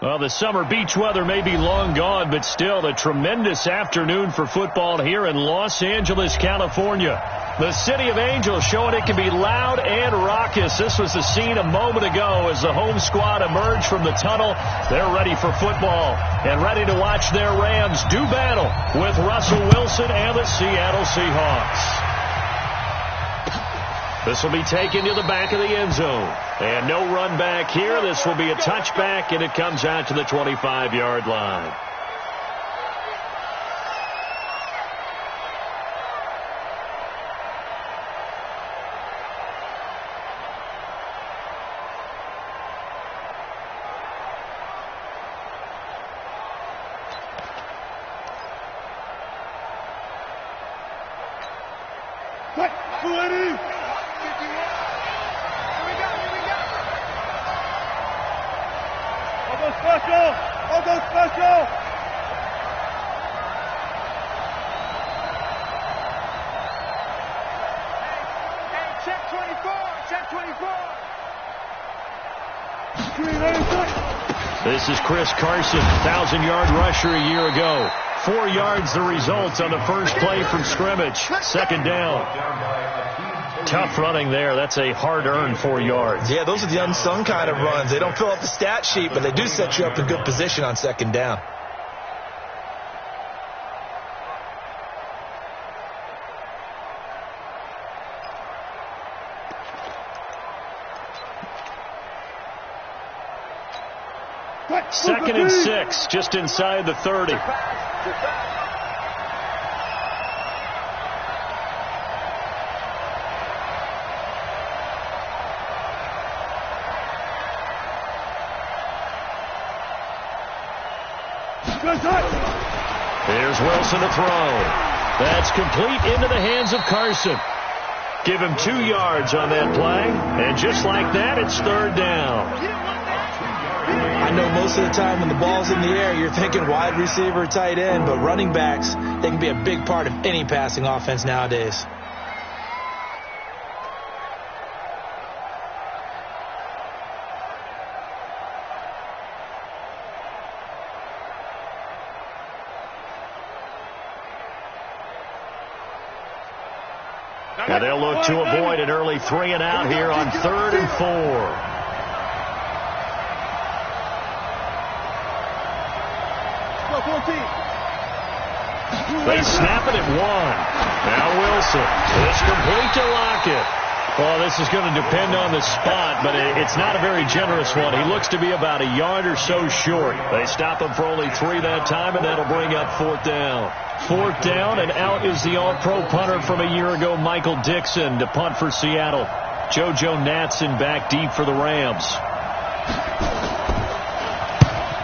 Well, the summer beach weather may be long gone, but still a tremendous afternoon for football here in Los Angeles, California. The City of Angels showing it can be loud and raucous. This was the scene a moment ago as the home squad emerged from the tunnel. They're ready for football and ready to watch their Rams do battle with Russell Wilson and the Seattle Seahawks. This will be taken to the back of the end zone. And no run back here. This will be a touchback, and it comes out to the 25-yard line. This is Chris Carson, 1,000-yard rusher a year ago. 4 yards the result on the first play from scrimmage. Second down. Tough running there. That's a hard-earned 4 yards. Yeah, those are the unsung kind of runs. They don't fill up the stat sheet, but they do set you up in good position on second down. Second and 6, just inside the 30. Here's Wilson to throw. That's complete into the hands of Carson. Give him 2 yards on that play, and just like that, it's third down. I know most of the time when the ball's in the air, you're thinking wide receiver, tight end, but running backs, they can be a big part of any passing offense nowadays. Now they'll look to avoid an early 3 and out here on 3rd and 4. They snap it at 1. Now Wilson. It's complete to Lockett. Well, this is going to depend on the spot, but it's not a very generous one. He looks to be about a yard or so short. They stop him for only 3 that time, and that'll bring up 4th down. 4th down, and out is the all-pro punter from a year ago, Michael Dixon, to punt for Seattle. JoJo Natson back deep for the Rams.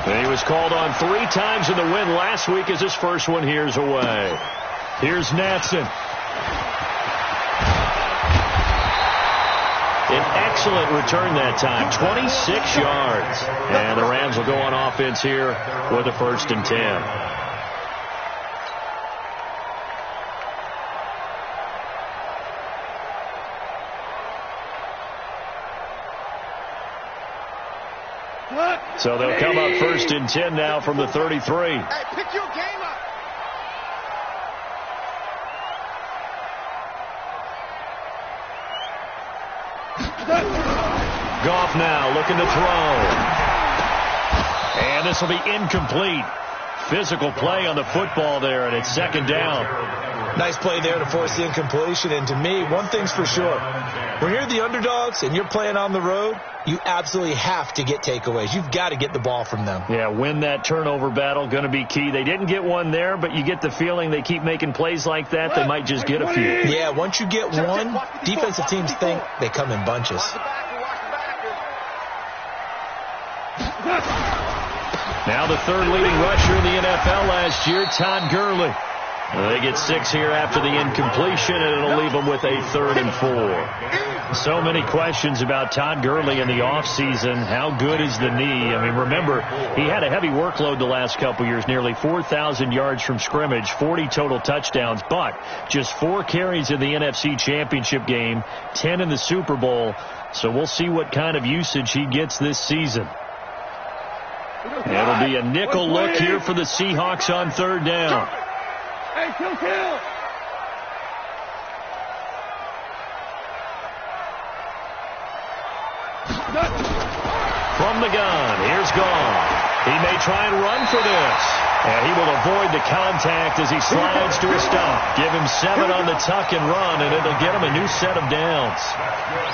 And he was called on 3 times in the win last week as his first one here's away. Here's Natson. An excellent return that time, 26 yards. And the Rams will go on offense here with a 1st and 10. So they'll come up 1st and 10 now from the 33. Hey, pick your game up. Goff now looking to throw. And this will be incomplete. Physical play on the football there, and it's 2nd down. Nice play there to force the incompletion. And to me, one thing's for sure. When you're the underdogs and you're playing on the road, you absolutely have to get takeaways. You've got to get the ball from them. Yeah, win that turnover battle, going to be key. They didn't get one there, but you get the feeling they keep making plays like that, they might just get a few. Yeah, once you get one, defensive teams think they come in bunches. Now the 3rd leading rusher in the NFL last year, Todd Gurley. They get 6 here after the incompletion, and it'll leave them with a 3rd and 4. So many questions about Todd Gurley in the offseason. How good is the knee? I mean, remember, he had a heavy workload the last couple years, nearly 4,000 yards from scrimmage, 40 total touchdowns, but just 4 carries in the NFC Championship game, 10 in the Super Bowl. So we'll see what kind of usage he gets this season. It'll be a nickel look here for the Seahawks on third down. Hey, kill. From the gun, here's Gone. He may try and run for this. And he will avoid the contact as he slides to a stop. Give him 7 on the tuck and run, and it'll get him a new set of downs.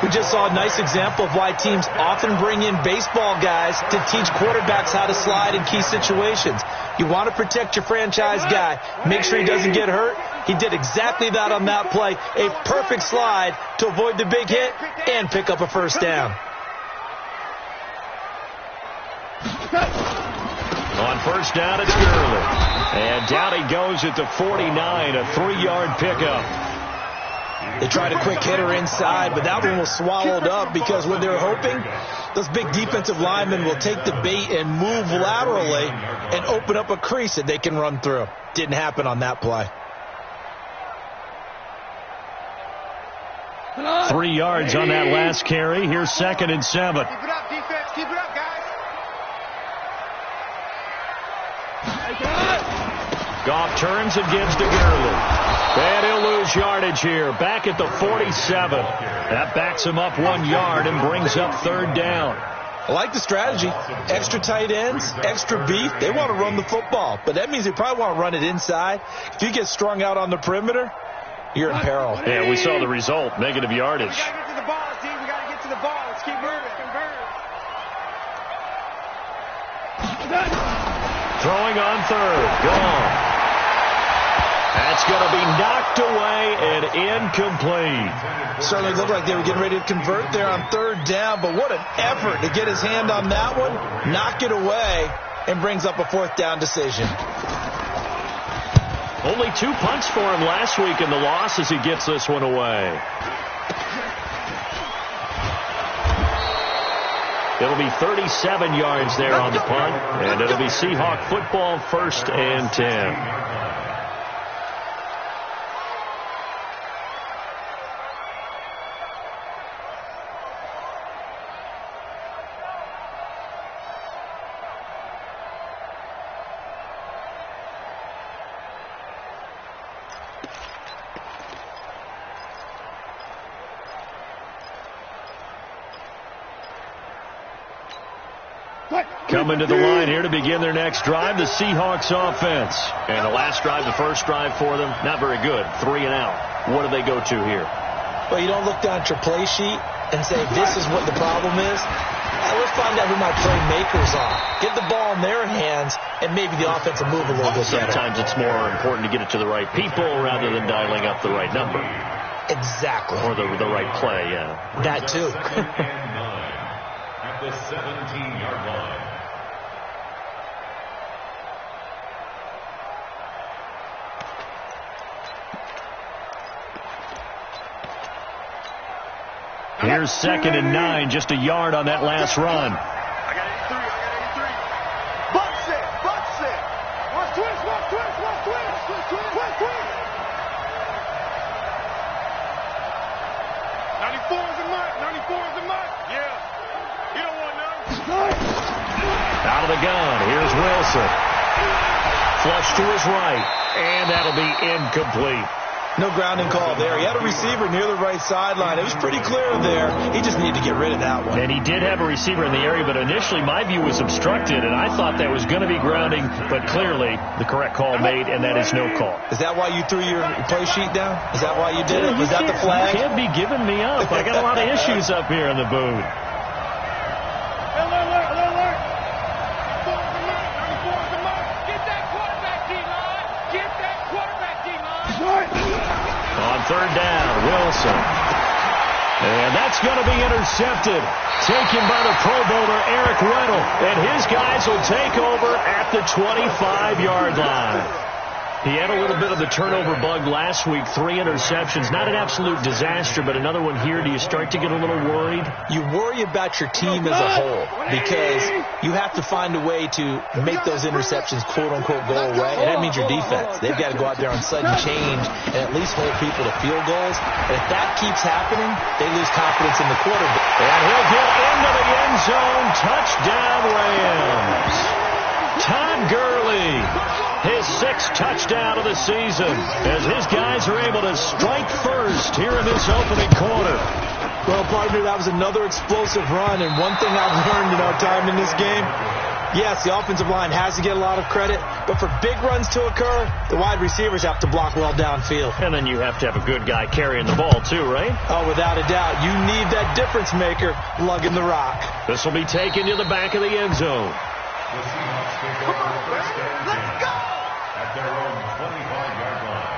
We just saw a nice example of why teams often bring in baseball guys to teach quarterbacks how to slide in key situations. You want to protect your franchise guy. Make sure he doesn't get hurt. He did exactly that on that play. A perfect slide to avoid the big hit and pick up a first down. On first down, it's Gurley. And down he goes at the 49, a 3-yard pickup. They tried a quick hitter inside, but that one was swallowed up because when they're hoping, those big defensive linemen will take the bait and move laterally and open up a crease that they can run through. Didn't happen on that play. 3 yards on that last carry. Here's 2nd and 7. Keep it up, defense. Keep it up, guys. Goff turns and gives to Gurley. And he'll lose yardage here. Back at the 47. That backs him up 1 yard and brings up third down. I like the strategy. Extra tight ends, extra beef. They want to run the football, but that means they probably want to run it inside. If you get strung out on the perimeter, you're in peril. Yeah, we saw the result. Negative yardage. We got to get to the ball, team. We got to get to the ball. Let's keep moving. Throwing on third. Gone. That's going to be knocked away and incomplete. Certainly looked like they were getting ready to convert there on third down, but what an effort to get his hand on that one, knock it away, and brings up a 4th down decision. Only 2 punts for him last week in the loss as he gets this one away. It'll be 37 yards there on the punt, and it'll be Seahawk football, 1st and 10. Coming to the line here to begin their next drive, the Seahawks offense. And the last drive, the first drive for them, not very good. 3 and out. What do they go to here? Well, you don't look down at your play sheet and say, this is what the problem is. Let's find out who my playmakers are. Get the ball in their hands, and maybe the offense will move a little bit better. Sometimes it's more important to get it to the right people rather than dialing up the right number. Exactly. Or the right play, yeah. That too. At the 17-yard line. Here's 2nd and 9, just a yard on that last run. I got 83. Box it. Watch twist. 94 is the mark. Yeah. You don't want none. Out of the gun, here's Wilson. Flush to his right, and that'll be incomplete. No grounding call there. He had a receiver near the right sideline. It was pretty clear there. He just needed to get rid of that one. And he did have a receiver in the area, but initially my view was obstructed, and I thought that was going to be grounding, but clearly the correct call made, and that is no call. Is that why you threw your play sheet down? Is that why you did it? Was that the flag? You can't be giving me up. I got a lot of issues up here in the booth. Alert. 94 is the mark. Get that quarterback, D-line. On third down, Wilson. And that's going to be intercepted. Taken by the Pro Bowler, Eric Weddle. And his guys will take over at the 25-yard line. He had a little bit of the turnover bug last week, 3 interceptions. Not an absolute disaster, but another one here. Do you start to get a little worried? You worry about your team as a whole because you have to find a way to make those interceptions, quote-unquote, go away. And that means your defense. They've got to go out there on sudden change and at least hold people to field goals. And if that keeps happening, they lose confidence in the quarterback. And he'll get into the end zone. Touchdown, Rams. Todd Gurley, his 6th touchdown of the season, as his guys are able to strike first here in this opening quarter. Well, partner, that was another explosive run, and one thing I've learned in our time in this game, yes, the offensive line has to get a lot of credit, but for big runs to occur, the wide receivers have to block well downfield. And then you have to have a good guy carrying the ball too, right? Oh, without a doubt. You need that difference maker lugging the rock. This will be taken to the back of the end zone. The Seahawks take over first and 10 at their own 25-yard line.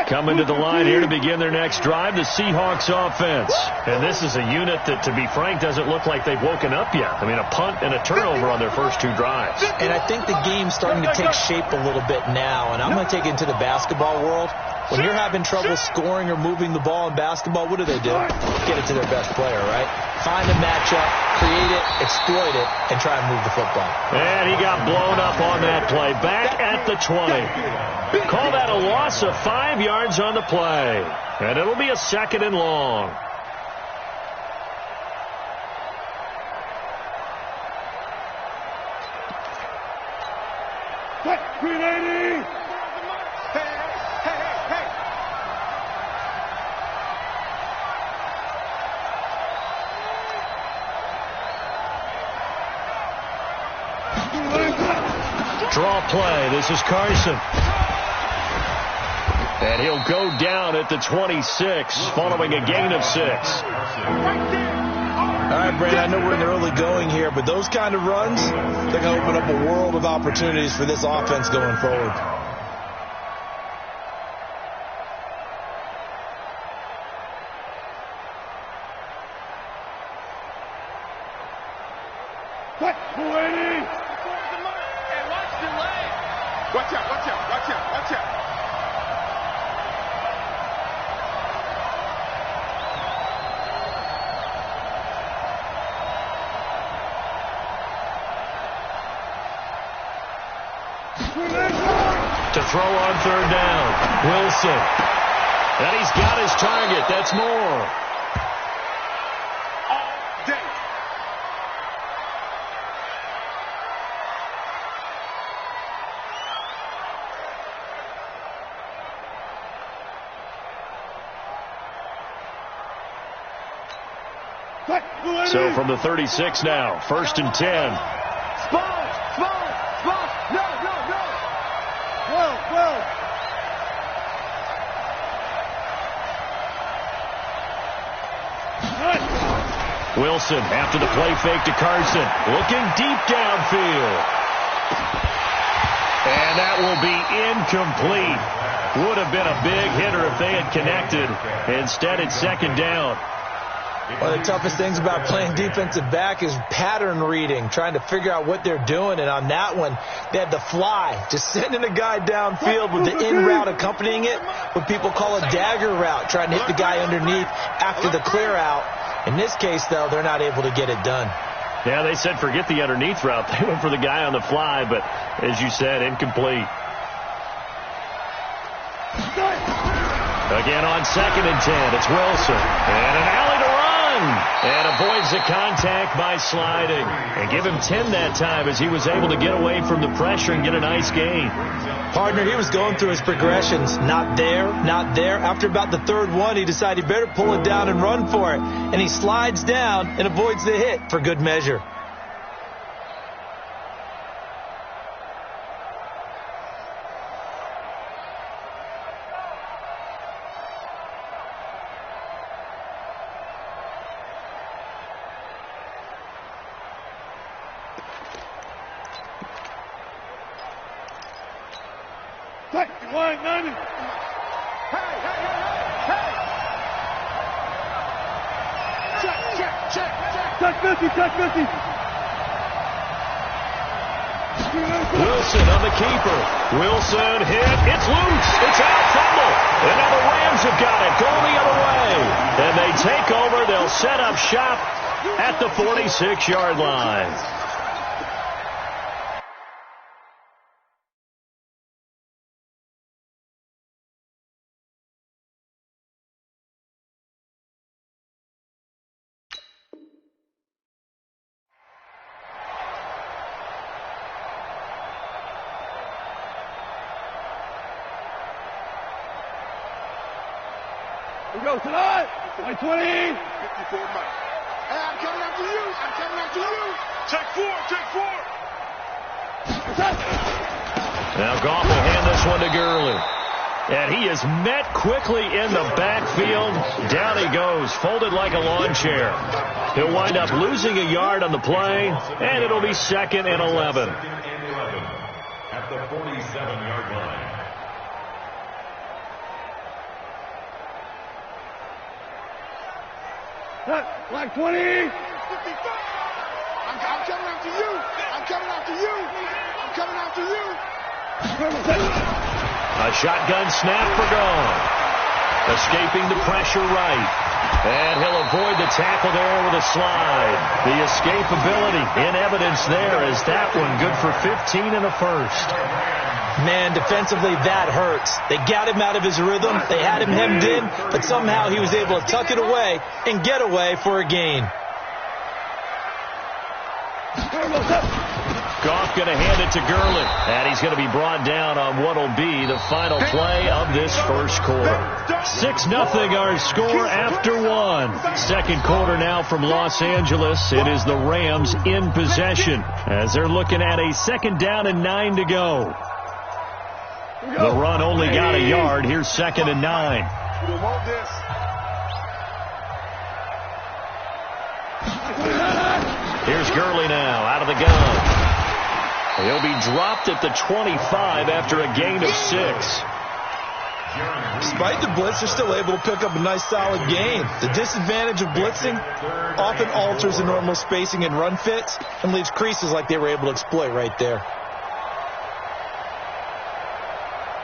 Coming to the line here to begin their next drive, the Seahawks offense. And this is a unit that, to be frank, doesn't look like they've woken up yet. I mean, a punt and a turnover on their first 2 drives. And I think the game's starting to take shape a little bit now, and I'm going to take it into the basketball world. When you're having trouble scoring or moving the ball in basketball, what do? Get it to their best player, right? Find a matchup, create it, exploit it, and try and move the football. And he got blown up on that play. Back at the 20. Call that a loss of 5 yards on the play. And it'll be a 2nd and long. Draw play. This is Carson. And he'll go down at the 26 following a gain of 6. All right, Brad, I know we're in the early going here, but those kind of runs, they're going to open up a world of opportunities for this offense going forward. Watch out, watch out, watch out, watch out. To throw on 3rd down, Wilson. And he's got his target. That's Moore. So from the 36 now, 1st and 10. Wilson after the play fake to Carson, looking deep downfield. And that will be incomplete. Would have been a big hitter if they had connected. Instead, it's 2nd down. One of the toughest things about playing defensive back is pattern reading, trying to figure out what they're doing. And on that one, they had the fly, just sending a guy downfield with the in route accompanying it, what people call a dagger route, trying to hit the guy underneath after the clear out. In this case, though, they're not able to get it done. Yeah, they said forget the underneath route. They went for the guy on the fly, but as you said, incomplete. Again on 2nd and 10, it's Wilson. And an alley to run. And avoids the contact by sliding. And give him 10 that time as he was able to get away from the pressure and get a nice gain. Partner, he was going through his progressions. Not there, not there. After about the 3rd one, he decided he better pull it down and run for it. And he slides down and avoids the hit for good measure. Line 90. Hey. Check 50. Wilson on the keeper. Wilson hit. It's loose. It's out. Fumble. And now the Rams have got it. Go the other way. And they take over. They'll set up shop at the 46-yard line. We go tonight. 20. 54 Mike. Hey, I'm coming after you. I'm coming after you. Take four. Take four. Now Goff will hand this one to Gurley. And he is met quickly in the backfield. Down he goes, folded like a lawn chair. He'll wind up losing a yard on the play, and it'll be 2nd and 11. At the 47-yard line. Like 20. 55. I'm coming after you. I'm coming after you. I'm coming after you. A shotgun snap for Goff. Escaping the pressure right. And he'll avoid the tackle there with a slide. The escapability in evidence there as that one good for 15 in the first. Man, defensively, that hurts. They got him out of his rhythm. They had him hemmed in, but somehow he was able to tuck it away and get away for a gain. Goff going to hand it to Gurley. And he's going to be brought down on what will be the final play of this first quarter. 6-0 our score after one. Second quarter now from Los Angeles. It is the Rams in possession as they're looking at a 2nd down and 9 to go. The run only got a yard. Here's 2nd and 9. You want this. Here's Gurley now out of the gun. He'll be dropped at the 25 after a gain of 6. Despite the blitz, they're still able to pick up a nice solid gain. The disadvantage of blitzing often alters the normal spacing and run fits and leaves creases like they were able to exploit right there.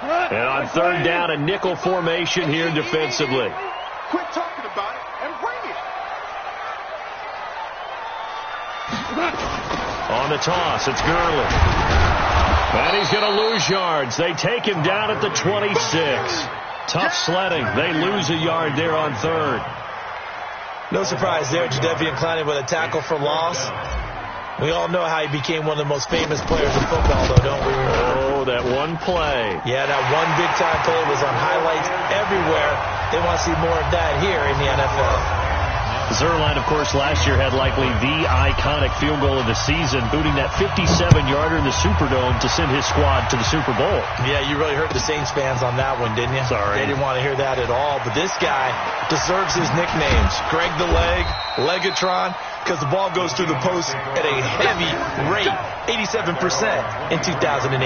And on 3rd down, a nickel formation here defensively. Quit talking about it and bring it. On the toss, it's Gurley. And he's going to lose yards. They take him down at the 26. Tough sledding. They lose a yard there on 3rd. No surprise there, Jadeveon Clowney with a tackle for loss. We all know how he became one of the most famous players in football, though, don't we? Oh, that one play. Yeah, that one big-time play was on highlights everywhere. They want to see more of that here in the NFL. Zerline, of course, last year had likely the iconic field goal of the season, booting that 57-yarder in the Superdome to send his squad to the Super Bowl. Yeah, you really hurt the Saints fans on that one, didn't you? Sorry. They didn't want to hear that at all. But this guy deserves his nicknames. Greg the Leg, Legatron, because the ball goes through the post at a heavy rate, 87% in 2018.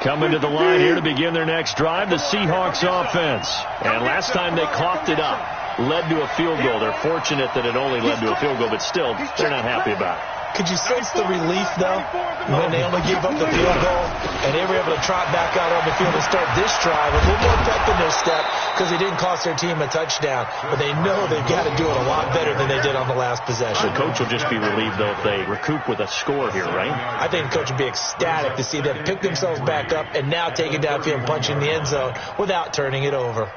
Coming to the line here to begin their next drive, the Seahawks offense. And last time they coughed it up, led to a field goal. They're fortunate that it only led to a field goal, but still, they're not happy about it. Could you sense the relief, though, when they only gave up the field goal and they were able to trot back out on the field and start this drive with a little more pep in their step because they didn't cost their team a touchdown. But they know they've got to do it a lot better than they did on the last possession. The coach will just be relieved, though, if they recoup with a score here, right? I think the coach would be ecstatic to see them pick themselves back up and now take it downfield and punch in the end zone without turning it over.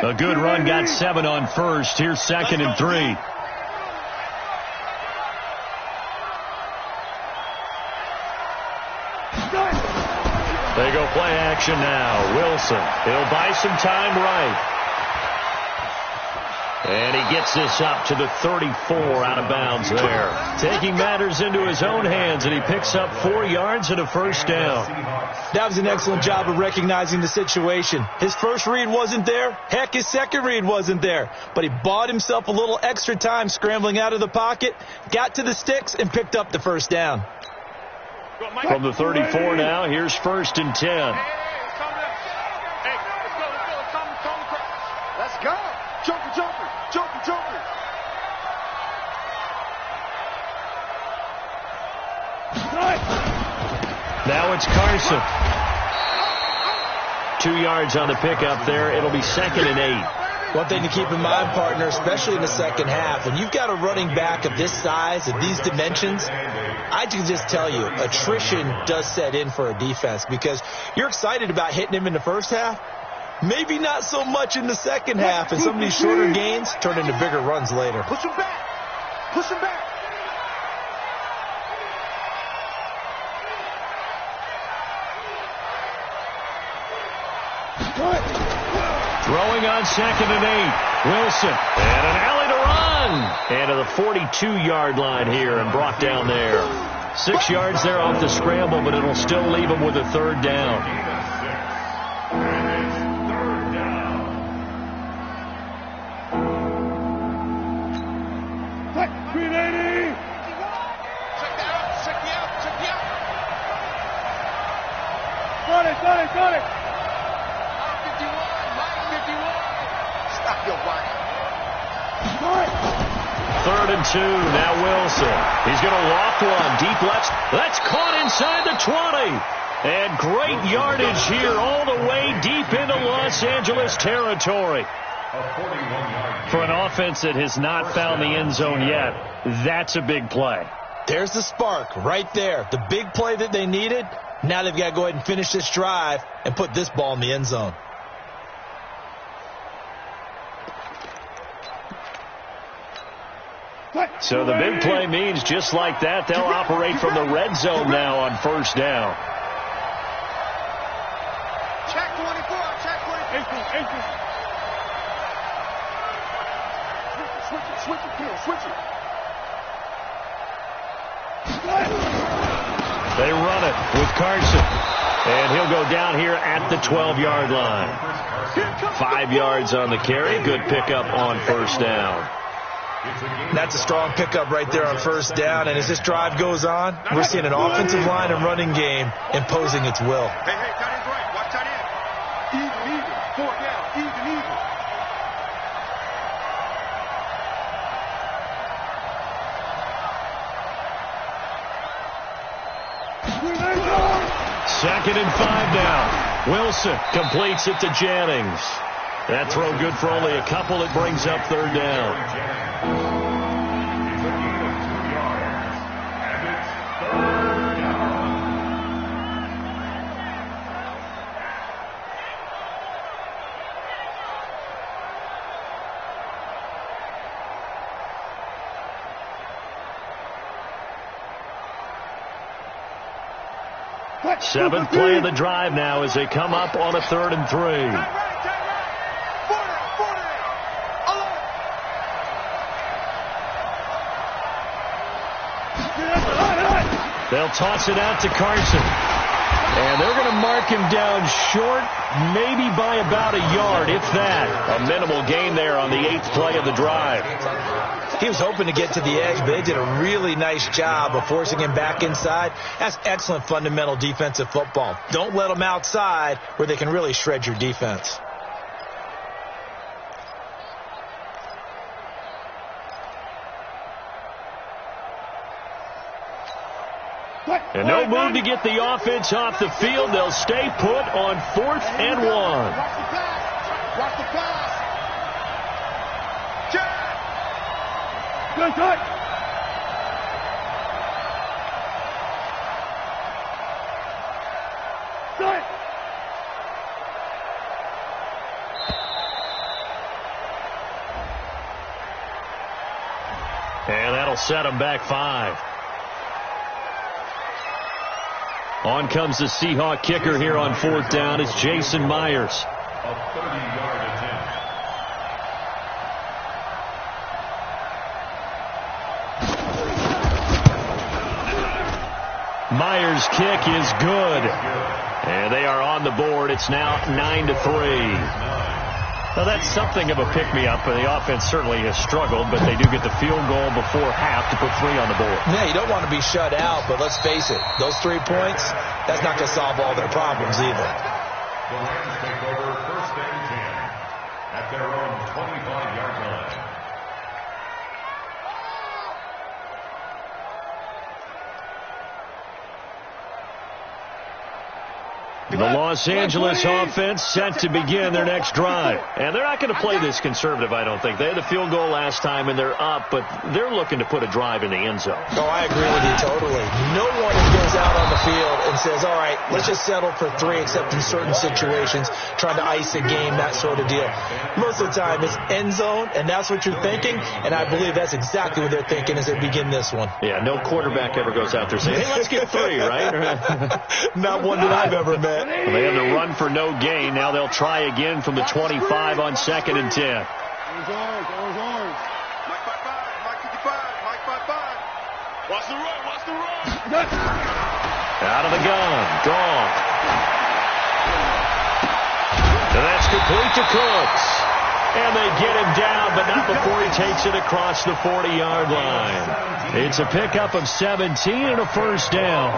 A good run, got 7 on first. Here's 2nd and 3. They go play action now. Wilson, he'll buy some time right. And he gets this up to the 34 out of bounds there. Taking matters into his own hands, and he picks up 4 yards and a first down. That was an excellent job of recognizing the situation. His first read wasn't there. Heck, his second read wasn't there. But he bought himself a little extra time scrambling out of the pocket, got to the sticks, and picked up the first down. From the 34 now, here's 1st and 10. Let's go. Jumper. Now it's Carson. 2 yards on the pickup there. It'll be 2nd and 8. One thing to keep in mind, partner, especially in the second half, when you've got a running back of this size, of these dimensions, I can just tell you, attrition does set in for a defense because you're excited about hitting him in the first half. Maybe not so much in the second half, and some of these shorter gains turn into bigger runs later. Push him back. Push him back. Throwing on 2nd and 8. Wilson. And an alley to run. And to the 42-yard line here and brought down there. 6 yards there off the scramble, but it'll still leave him with a 3rd down. And it's 3rd down. What? 380. Check that out. Check me out. Check me out. Got it. 51. Stop your whine. 3rd and 2. Now Wilson. He's going to loft one. Deep left. That's caught inside the 20. And great yardage here all the way deep into Los Angeles territory. For an offense that has not found the end zone yet, that's a big play. There's the spark right there. The big play that they needed. Now they've got to go ahead and finish this drive and put this ball in the end zone. So the big play means just like that, they'll operate from the red zone now on 1st down. Check 24. Check 24. Switch it. They run it with Carson. And he'll go down here at the 12-yard line. 5 yards on the carry. Good pickup on 1st down. That's a strong pickup right there on 1st down. And as this drive goes on, we're seeing an offensive line and running game imposing its will. Hey, tight end's right. Watch tight end. Even. 4th down. Even. Second and 5 now. Wilson completes it to Jennings. That throw good for only a couple. It brings up 3rd down. It's a gain of 2 yards. And it's 3rd down. What? 7th play of the drive now as they come up on a 3rd and 3. They'll toss it out to Carson. And they're going to mark him down short, maybe by about a yard, if that. A minimal gain there on the 8th play of the drive. He was hoping to get to the edge, but they did a really nice job of forcing him back inside. That's excellent fundamental defensive football. Don't let them outside where they can really shred your defense. And no move to get the offense off the field. They'll stay put on 4th and 1. Watch the pass. Check. Good. Good. And that'll set them back 5. On comes the Seahawk kicker here on 4th down. It's Jason Myers. A 30-yard attempt. Myers' kick is good. And they are on the board. It's now 9-3. Now, that's something of a pick-me-up, and the offense certainly has struggled, but they do get the field goal before half to put 3 on the board. Yeah, you don't want to be shut out, but let's face it, those 3 points, that's not going to solve all their problems either. The Rams take over 1st and 10 at their own 25-yard line. The Los Angeles offense set to begin their next drive. And they're not going to play this conservative, I don't think. They had the field goal last time, and they're up, but they're looking to put a drive in the end zone. Oh, I agree with you totally. No one is going to comes out on the field and says, all right, let's just settle for 3, except in certain situations, trying to ice a game, that sort of deal. Most of the time, it's end zone, and that's what you're thinking, and I believe that's exactly what they're thinking as they begin this one. Yeah, no quarterback ever goes out there saying, hey, let's get 3, right? Not one that I've ever met. Well, they had to run for no gain. Now they'll try again from the 25 on 2nd and 10. Watch the run. Out of the gun. Gone. And that's complete to Cooks. And they get him down, but not before he takes it across the 40-yard line. It's a pickup of 17 and a first down.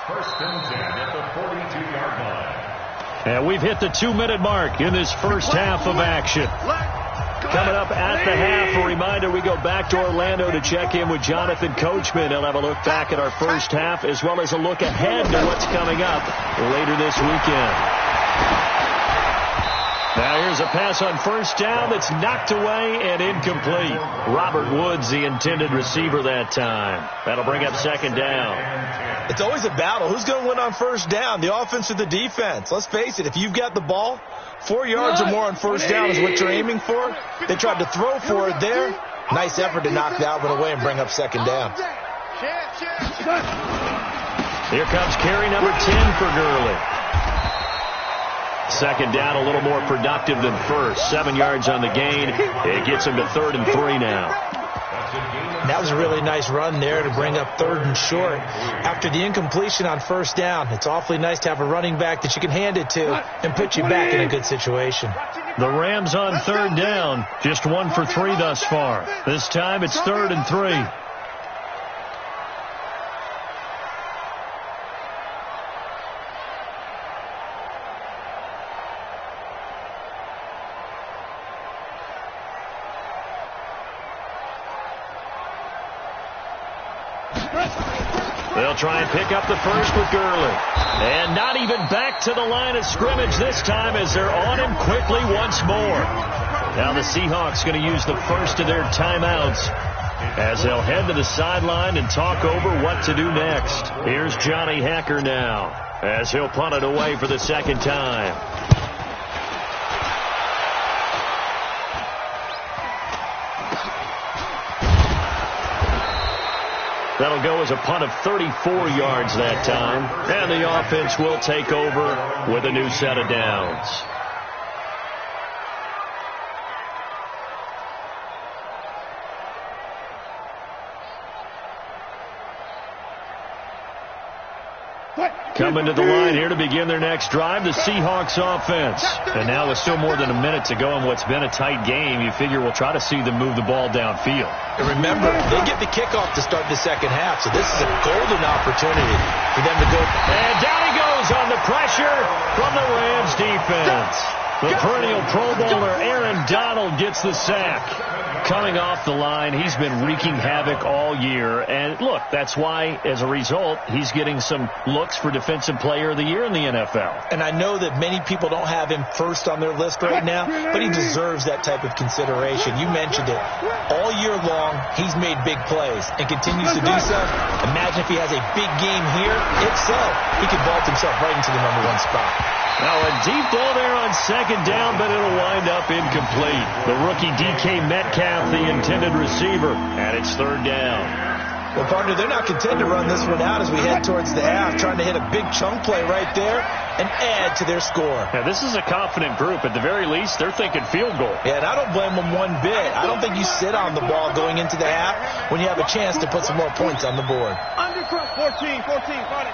First and 10 at the 42-yard line. And we've hit the 2-minute mark in this first half of action. Coming up at the half, a reminder, we go back to Orlando to check in with Jonathan Coachman. He'll have a look back at our first half as well as a look ahead to what's coming up later this weekend. Now here's a pass on first down that's knocked away and incomplete. Robert Woods, the intended receiver that time. That'll bring up 2nd down. It's always a battle. Who's going to win on first down, the offense or the defense? Let's face it, if you've got the ball, 4 yards or more on first down is what you're aiming for. They tried to throw for it there. Nice effort to knock that one away and bring up 2nd down. Here comes carry number 10 for Gurley. 2nd down, a little more productive than first. 7 yards on the gain. It gets him to 3rd and 3 now. That was a really nice run there to bring up 3rd and short. After the incompletion on first down, it's awfully nice to have a running back that you can hand it to and put you back in a good situation. The Rams on 3rd down, just 1 for 3 thus far. This time it's 3rd and 3. They'll try and pick up the first with Gurley. And not even back to the line of scrimmage this time as they're on him quickly once more. Now the Seahawks going to use the first of their timeouts as they'll head to the sideline and talk over what to do next. Here's Johnny Hacker now as he'll punt it away for the 2nd time. That'll go as a punt of 34 yards that time. And the offense will take over with a new set of downs. Coming to the line here to begin their next drive, the Seahawks offense. And now with still more than a minute to go in what's been a tight game, you figure we'll try to see them move the ball downfield. And remember, they get the kickoff to start the 2nd half, so this is a golden opportunity for them to go. And down he goes on the pressure from the Rams defense. The perennial Pro Bowler Aaron Donald gets the sack. Coming off the line, he's been wreaking havoc all year. And look, that's why, as a result, he's getting some looks for Defensive Player of the Year in the NFL. And I know that many people don't have him first on their list right now, but he deserves that type of consideration. You mentioned it. All year long, he's made big plays and continues to do so. Imagine if he has a big game here. If so, he could vault himself right into the #1 spot. Now a deep ball there on 2nd down, but it'll wind up incomplete. The rookie DK Metcalf, the intended receiver, and it's 3rd down. Well, partner, they're not content to run this one out as we head towards the half, trying to hit a big chunk play right there and add to their score. Now, this is a confident group. At the very least, they're thinking field goal. Yeah, and I don't blame them one bit. I don't think you sit on the ball going into the half when you have a chance to put some more points on the board. Undercut, 14, got it.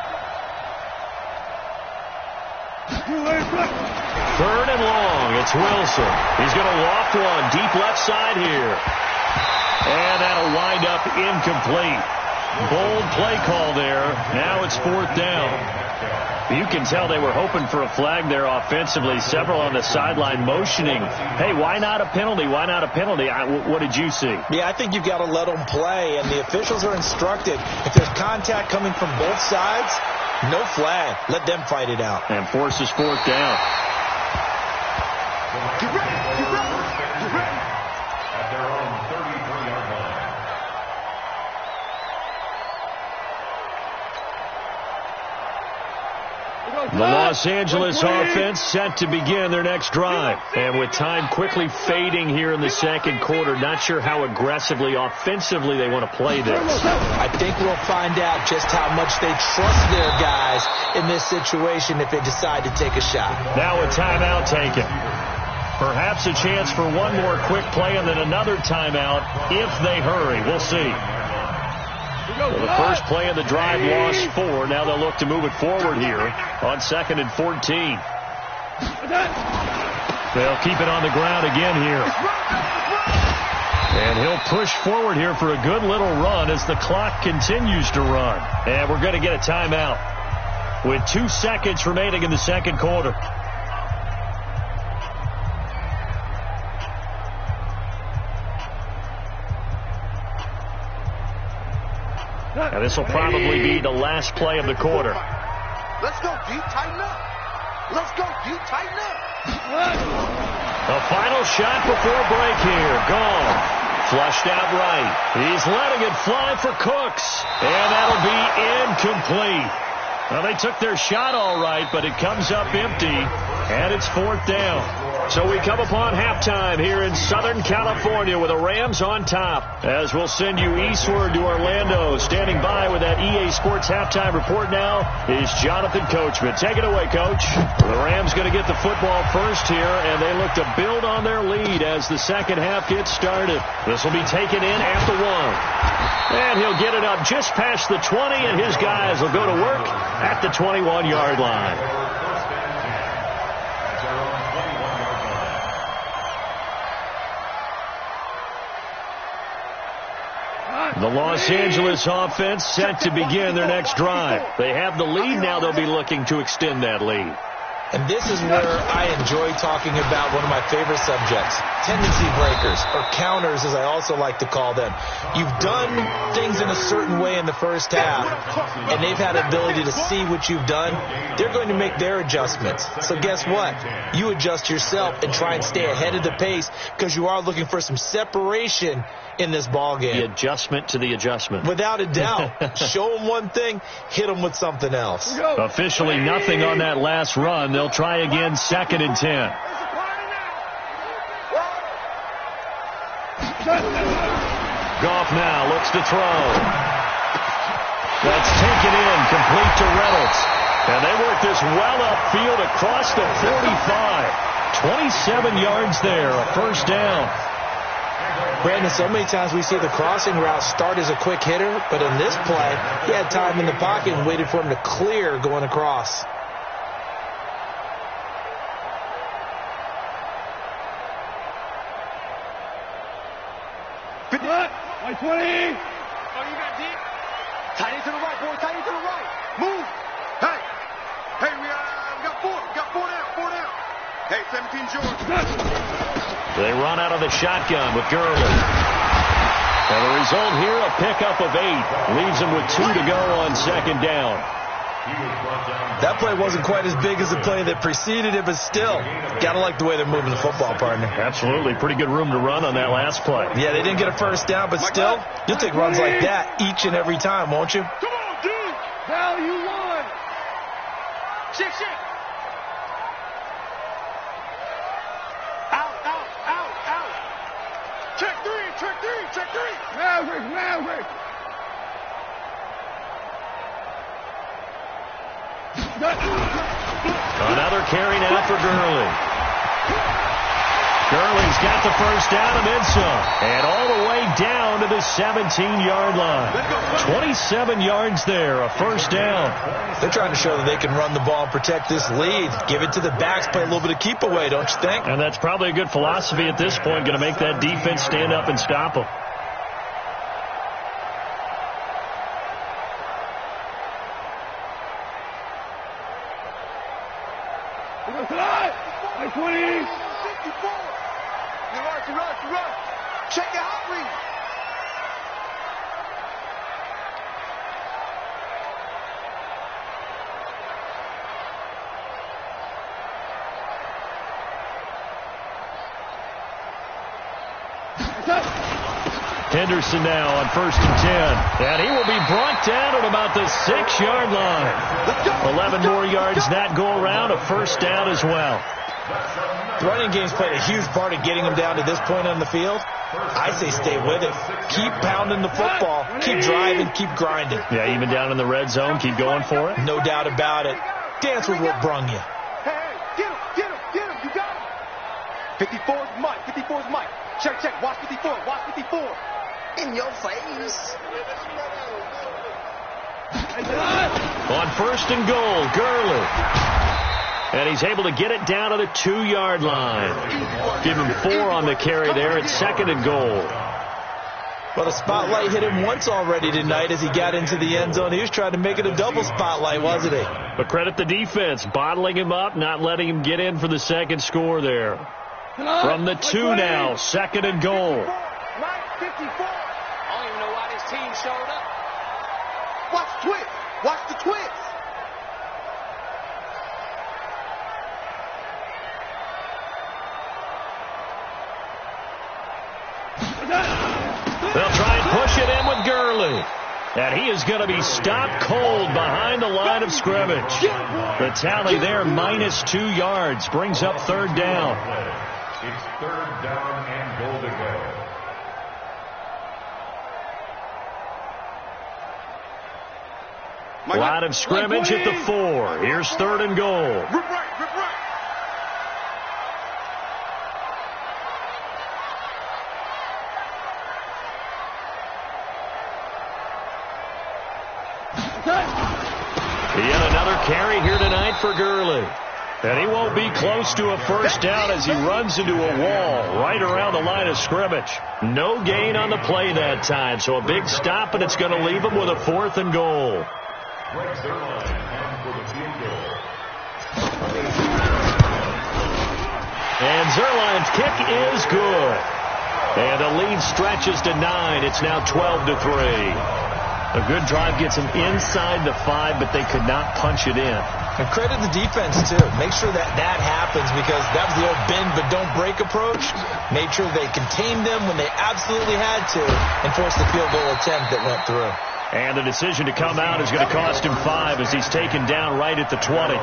3rd and long. It's Wilson. He's going to loft one deep left side here. And that'll wind up incomplete. Bold play call there. Now it's 4th down. You can tell they were hoping for a flag there offensively. Several on the sideline motioning, hey, why not a penalty? Why not a penalty? What did you see? Yeah, I think you've got to let them play, and the officials are instructed. If there's contact coming from both sides, no flag. Let them fight it out. And forces 4th down. Get ready. At their own 33-yard line. The Los Angeles offense set to begin their next drive. And with time quickly fading here in the second quarter, not sure how aggressively, offensively they want to play this. I think we'll find out just how much they trust their guys in this situation if they decide to take a shot. Now a timeout taken. Perhaps a chance for one more quick play and then another timeout if they hurry. We'll see. So the first play of the drive lost 4. Now they'll look to move it forward here on 2nd and 14. They'll keep it on the ground again here. And he'll push forward here for a good little run as the clock continues to run. And we're going to get a timeout with 2 seconds remaining in the second quarter. And this will probably be the last play of the quarter. Let's go, D. Tighten up. Let's go, D. Tighten up. The final shot before break here. Gone. Flushed out right. He's letting it fly for Cooks. And that'll be incomplete. Well, they took their shot all right, but it comes up empty. And it's 4th down. So we come upon halftime here in Southern California with the Rams on top. As we'll send you eastward to Orlando. Standing by with that EA Sports halftime report now is Jonathan Coachman. Take it away, Coach. The Rams going to get the football first here, and they look to build on their lead as the second half gets started. This will be taken in at the 1. And he'll get it up just past the 20, and his guys will go to work at the 21-yard line. The Los Angeles offense set to begin their next drive. They have the lead. Now they'll be looking to extend that lead. And this is where I enjoy talking about one of my favorite subjects, tendency breakers, or counters as I also like to call them. You've done things in a certain way in the first half, and they've had the ability to see what you've done. They're going to make their adjustments. So guess what? You adjust yourself and try and stay ahead of the pace because you are looking for some separation in this ball game. The adjustment to the adjustment. Without a doubt. Show them one thing, hit them with something else. Officially nothing on that last run. They'll try again 2nd and 10. Goff now looks to throw. That's taken in, complete to Reynolds. And they work this well upfield across the 45. 27 yards there, a first down. Brandon, so many times we see the crossing route start as a quick hitter, but in this play, he had time in the pocket and waited for him to clear going across. Like 20. Oh, you got deep. Tight end to the right, boy. Tight end to the right. Move. Hey. Hey, we got 4. We got 4 down. 4 down. Hey, 17 George. They run out of the shotgun with Gurley. And the result here, a pickup of 8. Leaves them with 2 to go on 2nd down. That play wasn't quite as big as the play that preceded it, but still, gotta like the way they're moving the football, partner. Absolutely. Pretty good room to run on that last play. Yeah, they didn't get a first down, but still, you'll take runs like that each and every time, won't you? Come on, dude. Value 1. Shake. Out. Check 3. Maverick. Another carry now for Gurley. Gurley's got the first down and then some. And all the way down to the 17-yard line. 27 yards there, a first down. They're trying to show that they can run the ball and protect this lead. Give it to the backs, play a little bit of keep away, don't you think? And that's probably a good philosophy at this point, going to make that defense stand up and stop them. Like 20. 54. Rush. Check your hot read. Henderson now on 1st and 10. And he will be brought down at about the 6-yard line. 11 more yards that go around, a first down as well. The running game's played a huge part of getting him down to this point on the field. I say stay with it. Keep pounding the football. Keep driving. Keep grinding. Yeah, even down in the red zone, keep going for it. No doubt about it. Dance with what brung you. Hey, get him. You got him. 54 is Mike. 54 is Mike. Check. Watch 54. In your face. On 1st and goal, Gurley. And he's able to get it down to the 2-yard line. Give him 4 on the carry there at 2nd and goal. Well, the spotlight hit him once already tonight as he got into the end zone. He was trying to make it a double spotlight, wasn't he? But credit the defense, bottling him up, not letting him get in for the second score there. From the 2 now, 2nd and goal. 54. I don't even know why this team showed up. Watch the twist. They'll try and push it in with Gurley. And he is going to be stopped cold behind the line of scrimmage. The tally there, minus 2 yards, brings up 3rd down. It's 3rd down and goal to go. Line of scrimmage at the 4. Here's 3rd and goal. Rip right. Yet another carry here tonight for Gurley. And he won't be close to a first down as he runs into a wall right around the line of scrimmage. No gain on the play that time, so a big stop, and it's going to leave him with a 4th and goal. And Zerline's kick is good. And the lead stretches to 9. It's now 12-3. A good drive gets them inside the 5, but they could not punch it in. And credit the defense, too. Make sure that happens, because that was the old bend but don't break approach. Made sure they contained them when they absolutely had to and forced the field goal attempt that went through. And the decision to come out is going to cost him 5 as he's taken down right at the 20.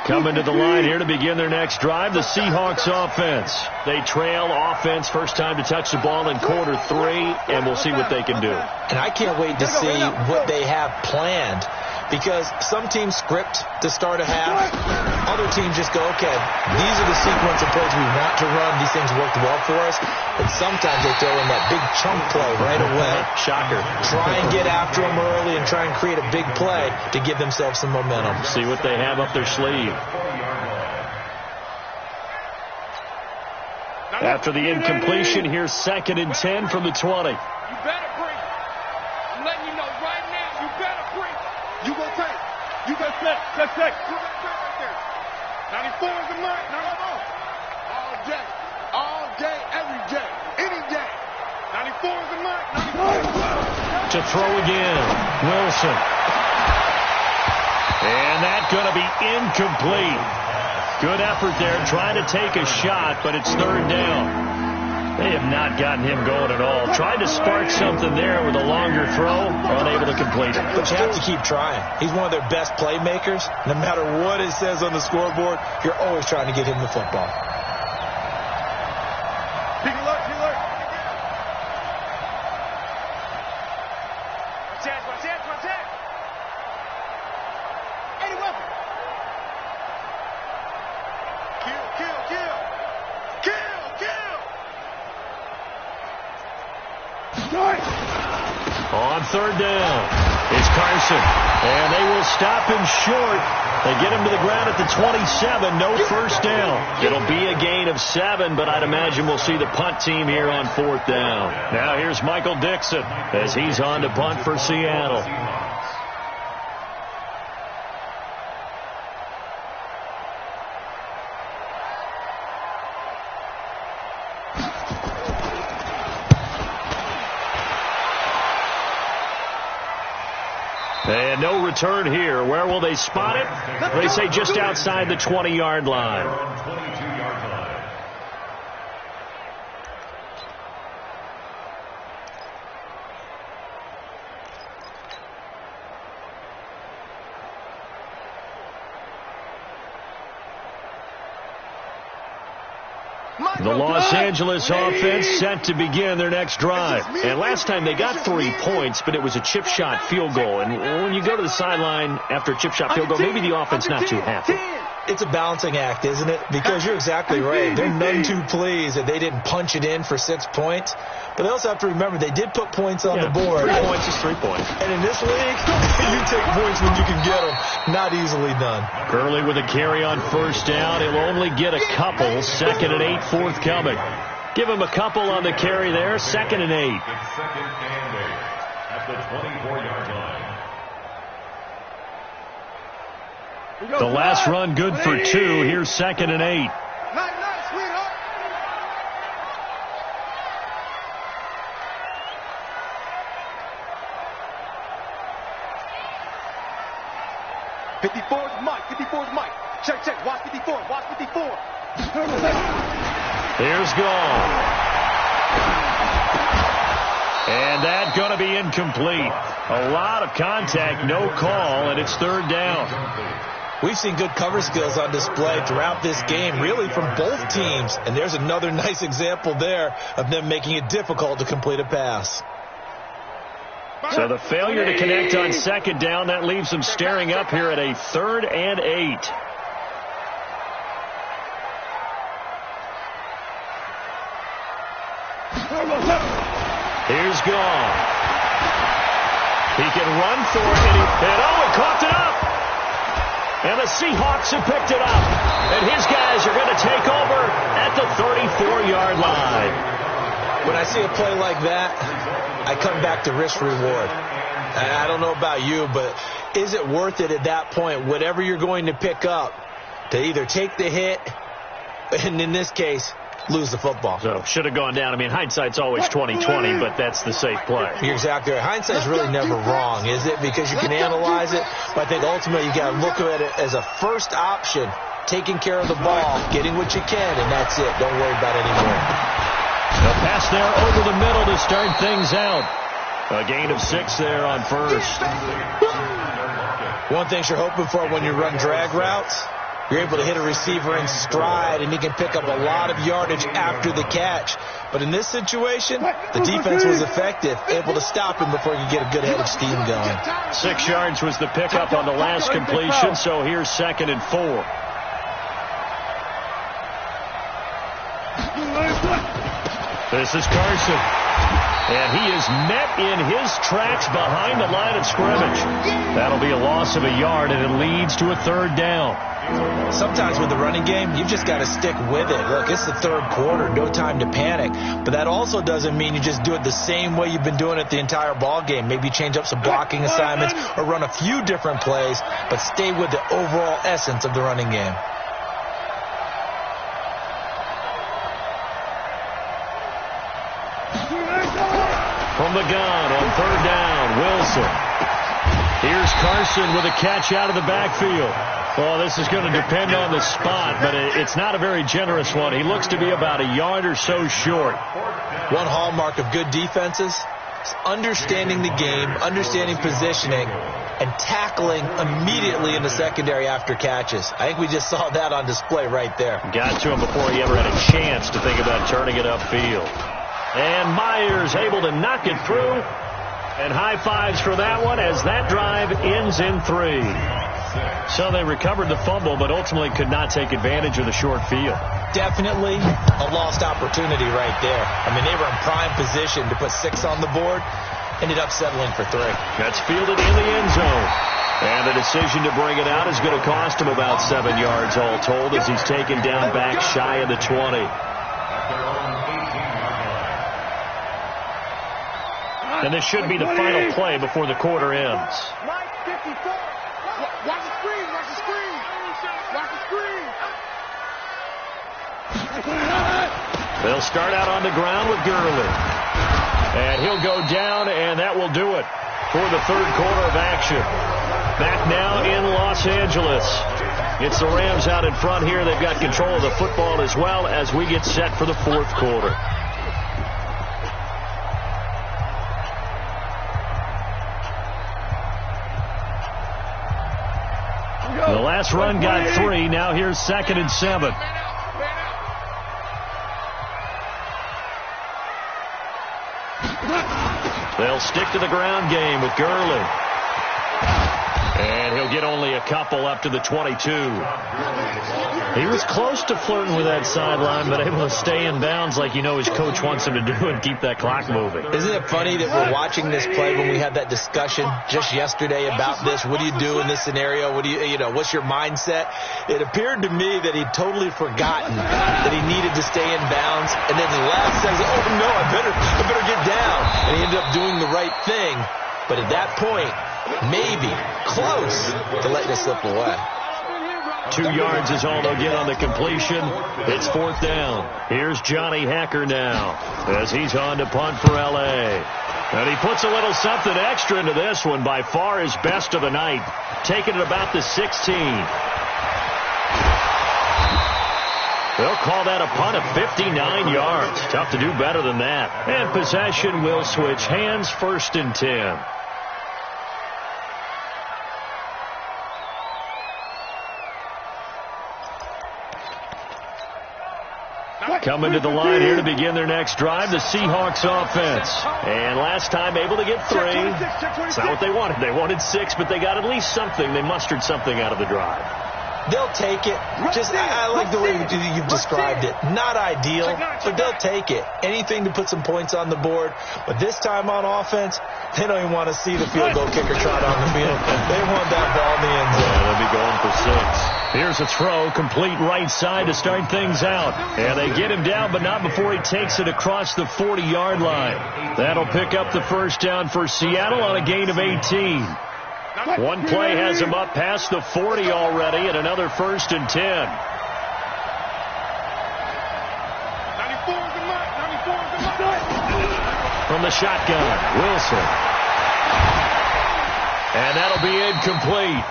Coming to the line here to begin their next drive, the Seahawks offense. They trail offense, first time to touch the ball in quarter 3, and we'll see what they can do. And I can't wait to see what they have planned, because some teams script to start a half. Other teams just go, okay, these are the sequence of plays we want to run. These things worked well for us. And sometimes they throw in that big chunk play right away. Shocker. Try and get after them early and try and create a big play to give themselves some momentum. See what they have up their sleeve. After the incompletion, here's 2nd and 10 from the 20. You better breathe. I'm letting you know right now, you better breathe. You go take. You go take. Let's take. You go take right there. 94 is the mark. No. All day, every day, any day. 94 is the mark. 94. To throw again, Wilson. And that's going to be incomplete. Good effort there, trying to take a shot, but it's 3rd down. They have not gotten him going at all. Tried to spark something there with a longer throw, unable to complete it. But you have to keep trying. He's one of their best playmakers. No matter what it says on the scoreboard, you're always trying to get him the football. He alert. Watch that. 80 weapon. On 3rd down, it's Carson. And they will stop him short. They get him to the ground at the 27. No first down. It'll be a gain of 7, but I'd imagine we'll see the punt team here on 4th down. Now here's Michael Dixon as he's on to punt for Seattle. And no return here. Where will they spot it? They say just outside the 20-yard line. The Los Angeles offense set to begin their next drive. And last time they got 3 points, but it was a chip shot field goal. And when you go to the sideline after a chip shot field goal, maybe the offense not too happy. It's a balancing act, isn't it? Because you're exactly right. They're none too pleased that they didn't punch it in for 6 points. But they also have to remember they did put points on the board. 3 points is 3 points. And in this league, you take points when you can get them. Not easily done. Gurley with a carry on first down. He'll only get a couple. 2nd and 8 forthcoming. Give him a couple on the carry there. 2nd and 8. It's 2nd and 8 at the 24-yard line. The last run good for 2. Here's 2nd and 8. Nice, sweetheart. 54 is Mike. 54 is Mike. Check. Watch 54. Watch 54. Here's gone. And that's going to be incomplete. A lot of contact, no call, and it's 3rd down. We've seen good cover skills on display throughout this game, really from both teams. And there's another nice example there of them making it difficult to complete a pass. So the failure to connect on 2nd down, that leaves them staring up here at a 3rd and 8. Here's gone. He can run for it, and he caught it up. And the Seahawks have picked it up. And his guys are going to take over at the 34-yard line. When I see a play like that, I come back to risk reward. I don't know about you, but is it worth it at that point, whatever you're going to pick up, to either take the hit, and in this case, lose the football? So should have gone down. I mean, hindsight's always 20/20, but that's the safe play. You're exactly right. Hindsight's really never wrong, is it? Because you can analyze it, but I think ultimately you got to look at it as a first option, taking care of the ball, getting what you can, and that's it. Don't worry about any more. The pass there over the middle to start things out. A gain of 6 there on first. One thing you're hoping for when you run drag routes, you're able to hit a receiver in stride, and he can pick up a lot of yardage after the catch. But in this situation, the defense was effective, able to stop him before he could get a good head of steam going. 6 yards was the pickup on the last completion, so here's 2nd and 4. This is Carson. And he is met in his tracks behind the line of scrimmage. That'll be a loss of a yard, and it leads to a 3rd down. Sometimes with the running game, you've just got to stick with it. Look, it's the 3rd quarter, no time to panic. But that also doesn't mean you just do it the same way you've been doing it the entire ball game. Maybe change up some blocking assignments or run a few different plays, but stay with the overall essence of the running game. From the gun on 3rd down, Wilson. Here's Carson with a catch out of the backfield. Well, this is going to depend on the spot, but it's not a very generous one. He looks to be about a yard or so short. One hallmark of good defenses is understanding the game, understanding positioning, and tackling immediately in the secondary after catches. I think we just saw that on display right there. Got to him before he ever had a chance to think about turning it upfield. And Myers able to knock it through. And high fives for that one as that drive ends in 3. So they recovered the fumble, but ultimately could not take advantage of the short field. Definitely a lost opportunity right there. I mean, they were in prime position to put 6 on the board. Ended up settling for 3. That's fielded in the end zone. And the decision to bring it out is going to cost him about 7 yards all told as he's taken down back shy of the 20. And this should be the final play before the quarter ends. Mike 54. Watch the screen. Watch the screen. Watch the screen. They'll start out on the ground with Gurley. And he'll go down, and that will do it. for the third quarter of action. Back now in Los Angeles. It's the Rams out in front here. They've got control of the football as well as we get set for the fourth quarter. The last run got 3. Now here's 2nd and 7. They'll stick to the ground game with Gurley. And he'll get only a couple up to the 22. He was close to flirting with that sideline, but able to stay in bounds like you know his coach wants him to do and keep that clock moving. Isn't it funny that we're watching this play when we had that discussion just yesterday about this? What do you do in this scenario? What do you know, what's your mindset? It appeared to me that he'd totally forgotten that he needed to stay in bounds. And then the last second, oh no, I better get down. And he ended up doing the right thing. But at that point, maybe close to letting it slip away. 2 yards is all they'll get on the completion. It's 4th down. Here's Johnny Hacker now as he's on to punt for L.A. And he puts a little something extra into this one. By far his best of the night. Taking it about the 16. They'll call that a punt of 59 yards. Tough to do better than that. And possession will switch hands. 1st and 10. Coming to the line here to begin their next drive, the Seahawks offense. And last time able to get 3. It's not what they wanted. They wanted 6, but they got at least something. They mustered something out of the drive. They'll take it. I like the way you've described it. Not ideal, but they'll take it. Anything to put some points on the board. But this time on offense, they don't even want to see the field goal kicker trot on the field. They want that ball in the end zone. Yeah, they'll be going for 6. Here's a throw, complete right side to start things out. And they get him down, but not before he takes it across the 40-yard line. That'll pick up the 1st down for Seattle on a gain of 18. One play has him up past the 40 already, and another 1st and 10. 94 is the mark. 94 is the mark. From the shotgun, Wilson. And that'll be incomplete.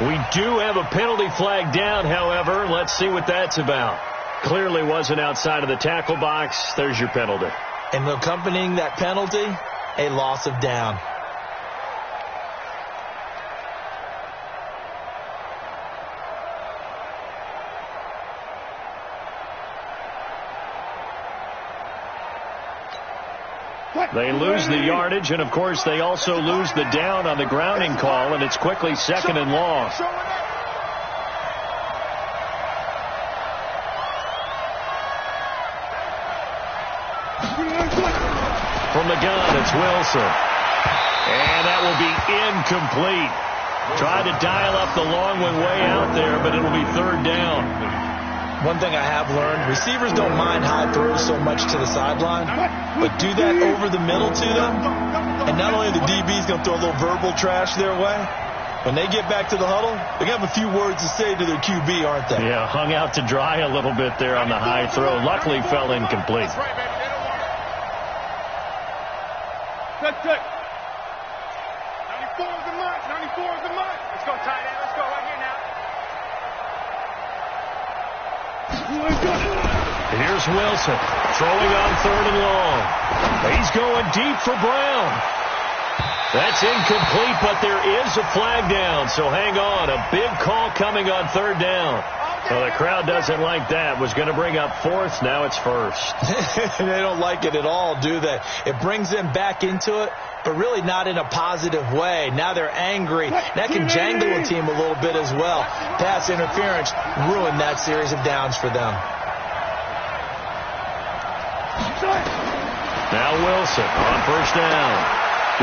We do have a penalty flag down, however. Let's see what that's about. Clearly wasn't outside of the tackle box. There's your penalty. And accompanying that penalty, a loss of down. They lose the yardage, and, of course, they also lose the down on the grounding call, and it's quickly 2nd and long. From the gun, it's Wilson. And that will be incomplete. Tried to dial up the long one way out there, but it'll be 3rd down. One thing I have learned, receivers don't mind high throws so much to the sideline, but do that over the middle to them, and not only the DB's going to throw a little verbal trash their way, when they get back to the huddle, they have a few words to say to their QB, aren't they? Yeah, hung out to dry a little bit there on the high throw. Luckily fell incomplete. Good. 94 is the mark. 94 is the mark. Let's go, tight end. Let's go right here now. Here's Wilson throwing on 3rd and long. He's going deep for Brown. That's incomplete, but there is a flag down, so hang on. A big call coming on 3rd down. Well, the crowd doesn't like that. Was going to bring up 4th. Now it's 1st. They don't like it at all, do they? It brings them back into it, but really not in a positive way. Now they're angry. That can jangle a team a little bit as well. Pass interference ruined that series of downs for them. Now Wilson on 1st down.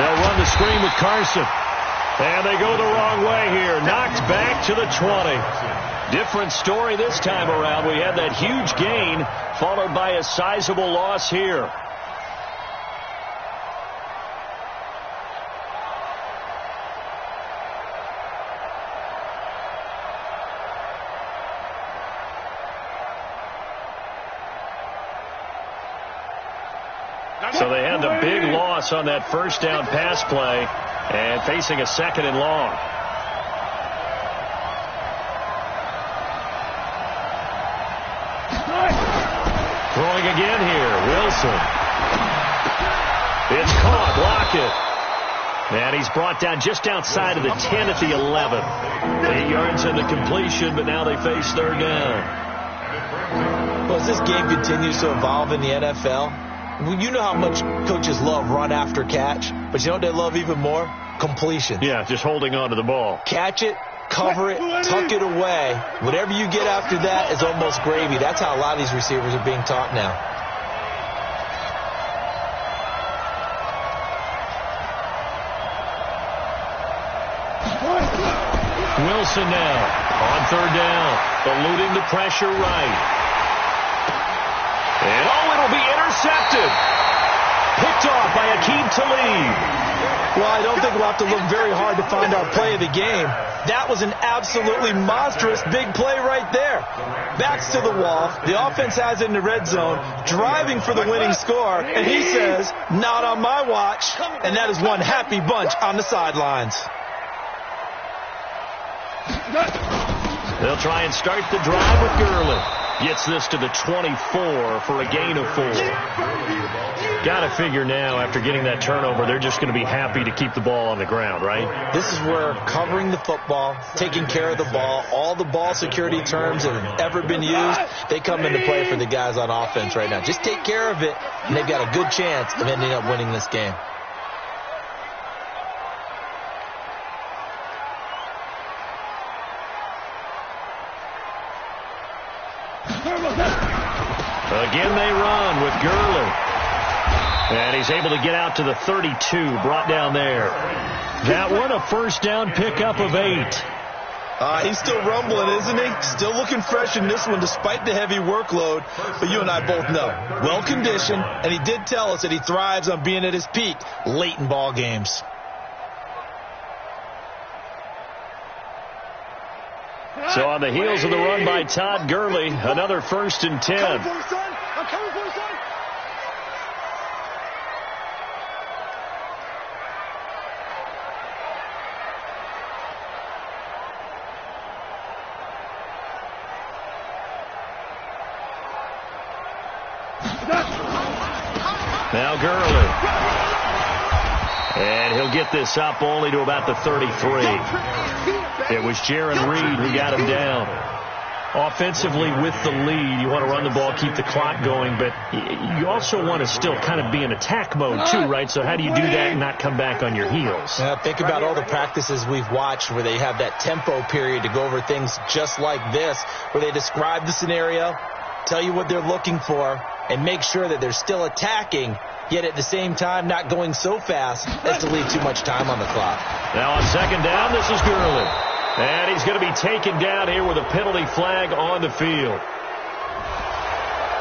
They'll run the screen with Carson. And they go the wrong way here. Knocked back to the 20. Different story this time around. We had that huge gain followed by a sizable loss here. So they had the big loss on that first down pass play and facing a 2nd and long. Throwing again here, Wilson. It's caught, Lockett. And he's brought down just outside of the 10 at the 11. 8 yards in the completion, but now they face 3rd down. Well, as this game continues to evolve in the NFL, you know how much coaches love run after catch, but you know what they love even more? Completion. Yeah, just holding on to the ball. Catch it, cover it, tuck it away. Whatever you get after that is almost gravy. That's how a lot of these receivers are being taught now. Wilson now on 3rd down, eluding the pressure right. And it'll be intercepted. Picked off by Akeem Talib. Well, I don't think we'll have to look very hard to find our play of the game. That was an absolutely monstrous big play right there. Backs to the wall. The offense has it in the red zone, driving for the winning score. And he says, not on my watch. And that is one happy bunch on the sidelines. They'll try and start the drive with Gurley. Gets this to the 24 for a gain of 4. Got to figure now, after getting that turnover, they're just going to be happy to keep the ball on the ground, right? This is where covering the football, taking care of the ball, all the ball security terms that have ever been used, they come into play for the guys on offense right now. Just take care of it, and they've got a good chance of ending up winning this game. Again they run with Gurley. And he's able to get out to the 32, brought down there. That one, a 1st down pickup of 8. He's still rumbling, isn't he? Still looking fresh in this one despite the heavy workload. But you and I both know, well-conditioned, and he did tell us that he thrives on being at his peak late in ball games. So on the heels of the run by Todd Gurley, another 1st and 10. I'm coming for you, son. Now Gurley. And he'll get this up only to about the 33. It was Jaron Reed who got him down. Offensively with the lead, you want to run the ball, keep the clock going, but you also want to still kind of be in attack mode too, right? So how do you do that and not come back on your heels? Think about all the practices we've watched where they have that tempo period to go over things just like this, where they describe the scenario, tell you what they're looking for, and make sure that they're still attacking, yet at the same time not going so fast as to leave too much time on the clock. Now on 2nd down, this is Gurley. And he's going to be taken down here with a penalty flag on the field.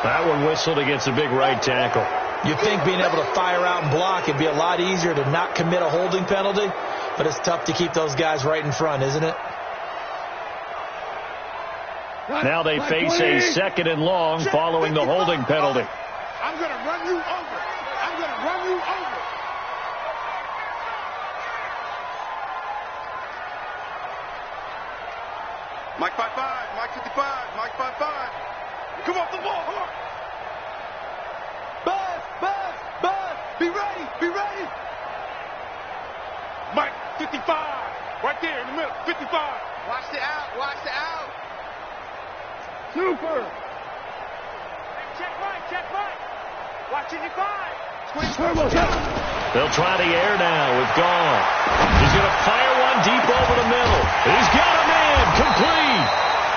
That one whistled against a big right tackle. You'd think being able to fire out and block would be a lot easier to not commit a holding penalty, but it's tough to keep those guys right in front, isn't it? Now they face a 2nd and long following the holding penalty. I'm going to run you over. I'm going to run you over. Mike 5-5, Mike 55, Mike 5-5. Come off the ball, hard. Buzz, be ready, be ready. Mike 55, right there in the middle, 55. Watch the out, watch the out. Super. Check right. Watch 55. They'll try the air now with Gall. He's going to fire one deep over the middle. He's got a man, complete.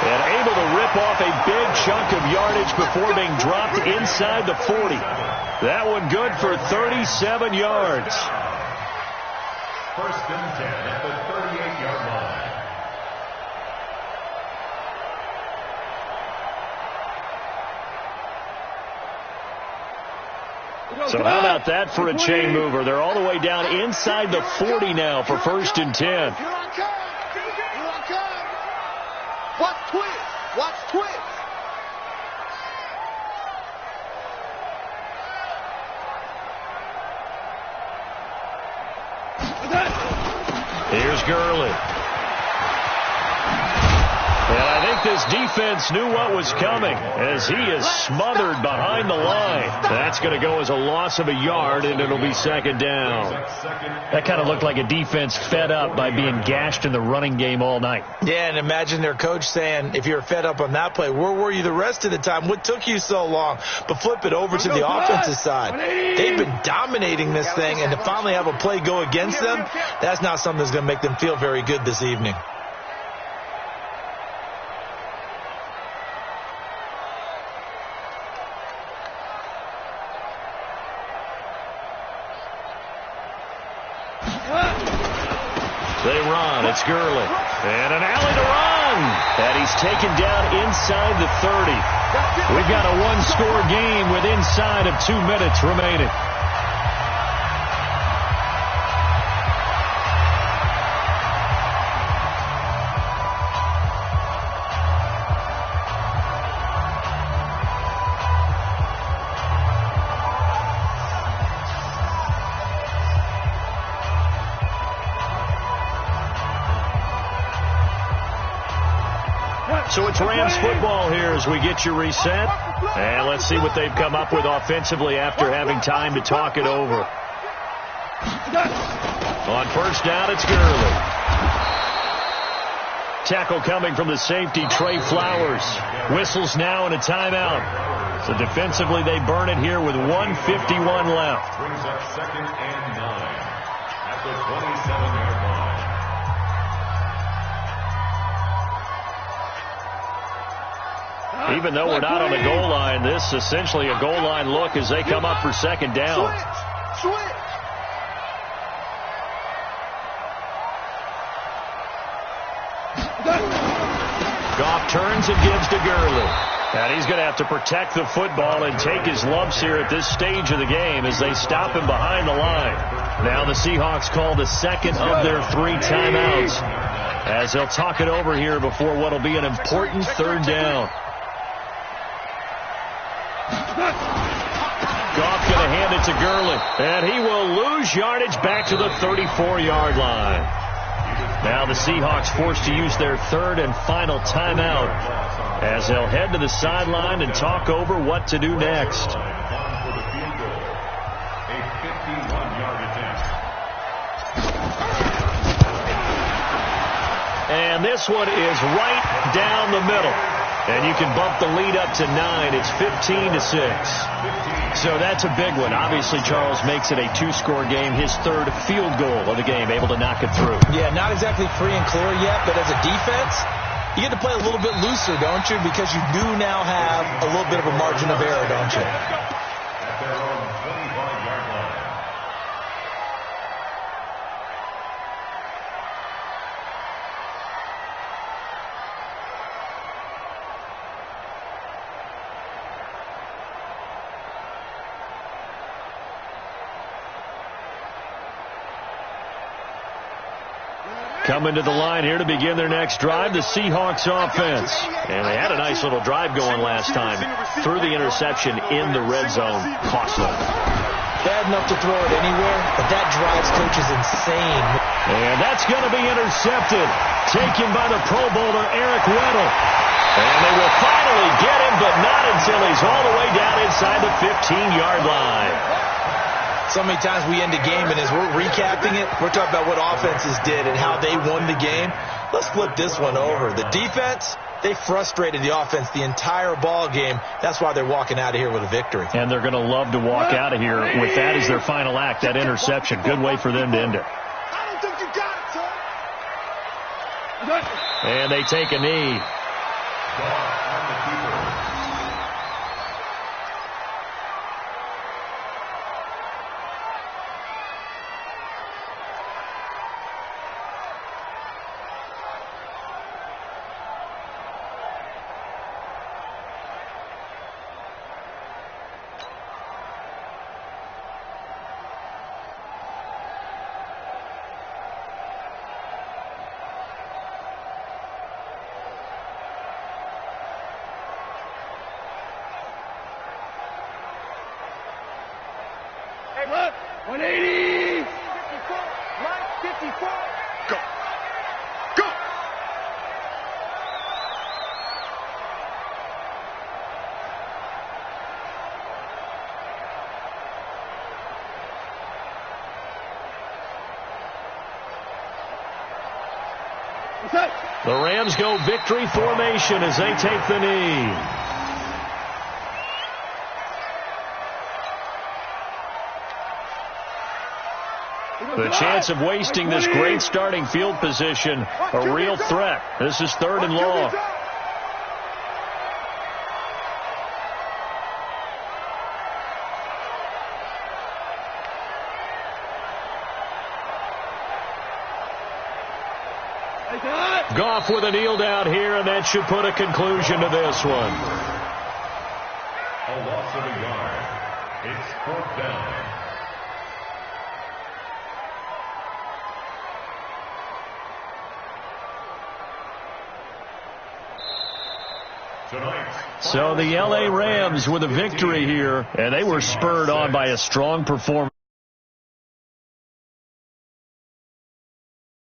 And able to rip off a big chunk of yardage before being dropped inside the 40. That one good for 37 yards. 1st and 10 at the 38-yard line. So how about that for a chain mover? They're all the way down inside the 40 now for 1st and 10. Here I come. Watch twist. Watch twist. Gurley. And I think this defense knew what was coming as he is smothered behind the line. That's going to go as a loss of a yard, and it'll be second down. That kind of looked like a defense fed up by being gashed in the running game all night. Yeah, and imagine their coach saying, if you're fed up on that play, where were you the rest of the time? What took you so long? But flip it over to the offensive side. They've been dominating this thing, and to finally have a play go against them, that's not something that's going to make them feel very good this evening. They run. It's Gurley. And an alley to run. And he's taken down inside the 30. We've got a one-score game with inside of 2 minutes remaining. So it's Rams football here as we get you reset. And let's see what they've come up with offensively after having time to talk it over. On first down, it's Gurley. Tackle coming from the safety, Trey Flowers. Whistles now and a timeout. So defensively, they burn it here with 1:51 left. Brings up 2nd and 9 at the 27-yard line. Even though we're not on the goal line, this is essentially a goal line look as they come up for second down. Goff turns and gives to Gurley. And he's going to have to protect the football and take his lumps here at this stage of the game as they stop him behind the line. Now the Seahawks call the second of their 3 timeouts as they'll talk it over here before what will be an important third down. Goff going to hand it to Gurley, and he will lose yardage back to the 34-yard line. Now the Seahawks forced to use their 3rd and final timeout as they'll head to the sideline and talk over what to do next. And this one is right down the middle. And you can bump the lead up to 9. It's 15-6. So that's a big one. Obviously, Charles makes it a 2-score game. His 3rd field goal of the game, able to knock it through. Yeah, not exactly free and clear yet, but as a defense, you get to play a little bit looser, don't you? Because you do now have a little bit of a margin of error, don't you? At their own 25-yard line. Coming to the line here to begin their next drive, the Seahawks offense. And they had a nice little drive going last time. Threw the interception in the red zone. Costly. Bad enough to throw it anywhere, but that drives coaches insane. And that's going to be intercepted. Taken by the Pro Bowler, Eric Weddle. And they will finally get him, but not until he's all the way down inside the 15-yard line. So many times we end a game, and as we're recapping it, we're talking about what offenses did and how they won the game. Let's flip this one over. The defense, they frustrated the offense the entire ball game. That's why they're walking out of here with a victory. And they're going to love to walk out of here with that as their final act, that interception. Good way for them to end it. I don't think you got it, son. And they take a knee. Hey, look, 180. 54, Mike, 54. Go. The Rams go victory formation as they take the knee. The chance of wasting this great starting field position, a real threat. This is 3rd and long. Goff with a kneel down here, and that should put a conclusion to this one. A loss of a yard. It's 4th down. So the L.A. Rams with a victory here, and they were spurred on by a strong performance.